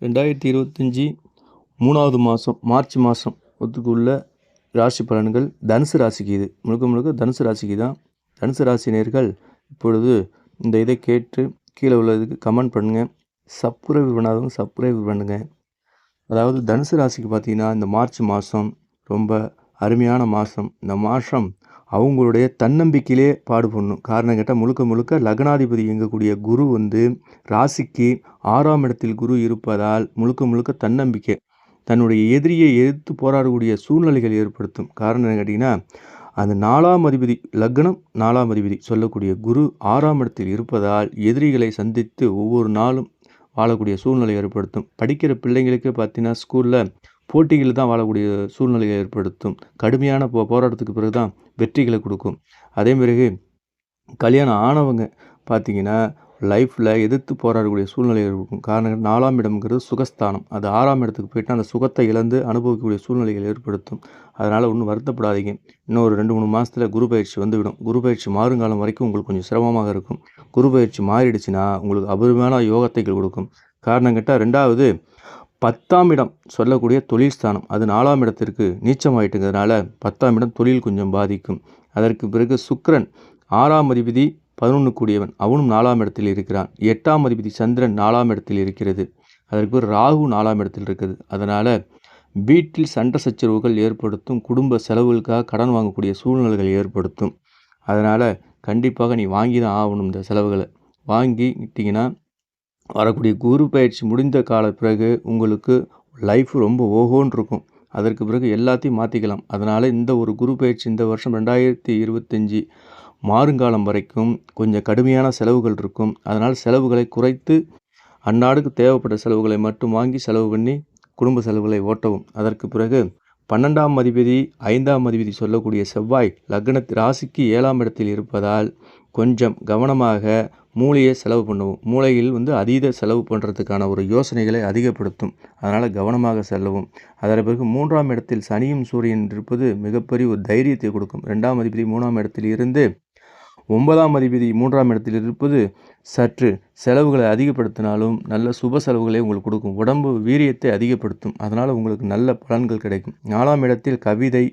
2025 3வது மாதம் மார்ச் மாதம் ஒத்துக்குள்ள ராசி பலன்கள் தனுசு ராசிக்கு. இது முழுக்க முழுக்க தனுசு ராசிக்கு தான். தனுசு ராசி நேயர்கள் இப்பொழுது இந்த இதை கேட்டு கீழே உள்ளதுக்கு கமெண்ட் பண்ணுங்கள். சப்ஸ்கிரைப் பண்ணாதவங்க சப்ஸ்கிரைப் பண்ணுங்கள். அதாவது தனுசு ராசிக்கு பார்த்தீங்கன்னா இந்த மார்ச் மாதம் ரொம்ப அருமையான மாதம். இந்த மாதம் அவங்களுடைய தன்னம்பிக்கையிலே பாடுபடணும். காரணம் கேட்டால் முழுக்க முழுக்க லக்னாதிபதி இயங்கக்கூடிய குரு ராசிக்கு 6ஆம் இடத்தில் குரு இருப்பதால் முழுக்க முழுக்க தன்னம்பிக்கை, தன்னுடைய எதிரியை எதிர்த்து போராடக்கூடிய சூழ்நிலைகள் ஏற்படுத்தும். காரணம் என்ன கேட்டிங்கன்னா, அந்த 4ஆம் அதிபதி லக்னம் 4ஆம் அதிபதி சொல்லக்கூடிய குரு 6ஆம் இடத்தில் இருப்பதால் எதிரிகளை சந்தித்து ஒவ்வொரு நாளும் வாழக்கூடிய சூழ்நிலை ஏற்படுத்தும். படிக்கிற பிள்ளைங்களுக்கே பார்த்தீங்கன்னா ஸ்கூலில் போட்டிகள் தான் வாழக்கூடிய சூழ்நிலையை ஏற்படுத்தும். கடுமையான போராட்டத்துக்கு பிறகு தான் வெற்றிகளை கொடுக்கும். அதே பிறகு கல்யாணம் ஆனவங்க பார்த்தீங்கன்னா லைஃப்பில் எதிர்த்து போராடக்கூடிய சூழ்நிலை இருக்கும். காரணம் 4ஆம் இடம்ங்கிறது சுகஸ்தானம். அது 6ஆம் இடத்துக்கு போயிட்டு அந்த சுகத்தை இழந்து அனுபவிக்கக்கூடிய சூழ்நிலைகள் ஏற்படுத்தும். அதனால் ஒன்றும் வருத்தப்படாதீங்க. இன்னும் ஒரு 2-3 மாதத்தில் குரு பயிற்சி வந்துவிடும். குரு பயிற்சி மாறுங்காலம் வரைக்கும் உங்களுக்கு கொஞ்சம் சிரமமாக இருக்கும். குரு பயிற்சி மாறிடுச்சுன்னா உங்களுக்கு அபூர்வமான யோகத்தைகள் கொடுக்கும். காரணம் கேட்டால் 2வது 10ஆம் இடம் சொல்லக்கூடிய தொழில் ஸ்தானம், அது 4ஆம் இடத்திற்கு நீச்சமாயிட்டுங்கிறதுனால 10ஆம் இடம் தொழில் கொஞ்சம் பாதிக்கும். அதற்கு பிறகு சுக்கிரன் 6ஆம் அதிபதி 11 கூடியவன், அவனும் 4ஆம் இடத்தில் இருக்கிறான். 8ஆம் அதிபதி சந்திரன் 4ஆம் இடத்தில் இருக்கிறது. அதற்கு பிறகு ராகு 4ஆம் இடத்தில் இருக்குது. அதனால் வீட்டில் சண்டை சச்சரவுகள் ஏற்படுத்தும். குடும்ப செலவுகளுக்காக கடன் வாங்கக்கூடிய சூழ்நிலைகள் ஏற்படுத்தும். அதனால் கண்டிப்பாக நீ வாங்கி தான் ஆகணும். இந்த செலவுகளை வாங்கிட்டிங்கன்னா வரக்கூடிய குரு பயிற்சி முடிந்த கால பிறகு உங்களுக்கு லைஃப் ரொம்ப ஓஹோன்னு இருக்கும். அதற்கு பிறகு எல்லாத்தையும் மாற்றிக்கலாம். அதனால் இந்த ஒரு குரு பயிற்சி இந்த வருஷம் 2025 மாறுங்காலம் வரைக்கும் கொஞ்சம் கடுமையான செலவுகள் இருக்கும். அதனால் செலவுகளை குறைத்து அந்நாடுக்கு தேவைப்பட்ட செலவுகளை மட்டும் வாங்கி செலவு பண்ணி குடும்ப செலவுகளை ஓட்டவும். அதற்கு பிறகு 12ஆம் அதிபதி 5ஆம் அதிபதி சொல்லக்கூடிய செவ்வாய் லக்னத்து ராசிக்கு 7ஆம் இடத்தில் இருப்பதால் கொஞ்சம் கவனமாக மூளையை செலவு பண்ணுவோம். மூளையில் அதீத செலவு பண்ணுறதுக்கான ஒரு யோசனைகளை அதிகப்படுத்தும். அதனால் கவனமாக செல்லவும். அதற்கு பிறகு 3ஆம் இடத்தில் சனியும் சூரியன் இருப்பது மிகப்பெரிய ஒரு தைரியத்தை கொடுக்கும். 2ஆம் அதிபதி 3ஆம் இடத்தில் இருந்து 9ஆம் அதிபதி 3ஆம் இடத்தில் இருப்பது சற்று செலவுகளை அதிகப்படுத்தினாலும் நல்ல சுப செலவுகளை உங்களுக்கு கொடுக்கும். உடம்பு வீரியத்தை அதிகப்படுத்தும். அதனால் உங்களுக்கு நல்ல பலன்கள் கிடைக்கும். 4ஆம் இடத்தில் கவிதை,